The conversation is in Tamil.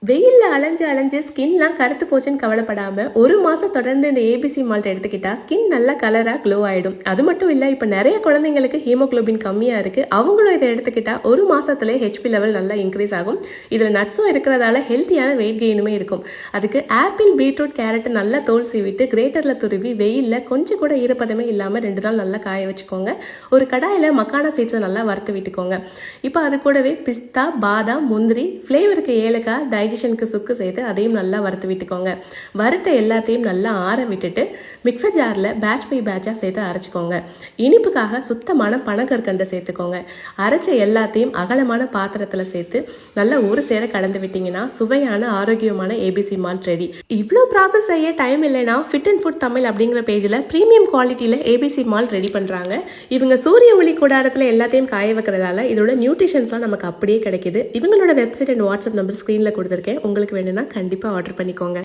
வெயில்ல அலைஞ்சு அலைஞ்சு ஸ்கின்லாம் கருத்து போச்சுன்னு கவலைப்படாம ஒரு மாசம் தொடர்ந்து இந்த ஏபிசி மால்ட் எடுத்துக்கிட்டா ஸ்கின் நல்லா கலரா க்ளோ ஆயிடும். அது மட்டும் இல்ல, இப்ப நிறைய குழந்தைங்களுக்கு ஹீமோகுளோபின் கம்மியா இருக்கு. அவங்களும் இதை எடுத்துக்கிட்டா ஒரு மாசத்துல ஹெச்பி லெவல் நல்லா இன்க்ரீஸ் ஆகும். இதுல நட்ஸும் இருக்கிறதால ஹெல்த்தியான வெயிட் கெயினுமே இருக்கும். அதுக்கு ஆப்பிள், பீட்ரூட், கேரட் நல்லா தோல் சீவிட்டு கிரேட்டர்ல துருவி வெயில்ல கொஞ்சம் கூட ஈரப்பதமே இல்லாம 2 நாள் நல்லா காய வச்சுக்கோங்க. ஒரு கடாயில மக்கானா சீட்ஸை நல்லா வறுத்து விட்டுக்கோங்க. இப்போ அது கூடவே பிஸ்தா, பாதாம், முந்திரி, ஃப்ளேவருக்கு ஏலக்காய், டைஜஷனுக்கு சுக்கு சேர்த்து அதையும் நல்லா வறுத்து விட்டுக்கோங்க. வறுத்த எல்லாத்தையும் நல்லா ஆற விட்டுட்டு மிக்சர் ஜாரில் பேட்ச் பை பேட்சாக சேர்த்து அரைச்சிக்கோங்க. இனிப்புக்காக சுத்தமான பனங்கற்கண்டை சேர்த்துக்கோங்க. அரைச்ச எல்லாத்தையும் அகலமான பாத்திரத்தில் சேர்த்து நல்லா ஒரு சேர கலந்து விட்டீங்கன்னா சுவையான ஆரோக்கியமான ஏபிசி மால்ட் ரெடி. இவ்வளோ ப்ராசஸ் செய்ய டைம் இல்லைன்னா ஃபிட் அண்ட் ஃபுட் தமிழ் அப்படிங்கிற பேஜில் ப்ரீமியம் குவாலிட்டியில் ஏபிசி மால்ட் ரெடி பண்ணுறாங்க. இவங்க சூரிய ஒளி கூடாரத்தில் எல்லாத்தையும் காய வைக்கிறதால இதோட நியூட்ரிஷன்ஸ்லாம் நமக்கு அப்படியே கிடைக்குது. இவங்களோட வெப்சைட் அண்ட் வாட்ஸ்அப் நம்பர் ஸ்க்ரீனில் கொடுத்துருக்கேன். உங்களுக்கு வேணும்னா கண்டிப்பாக ஆர்டர் பண்ணிக்கோங்க.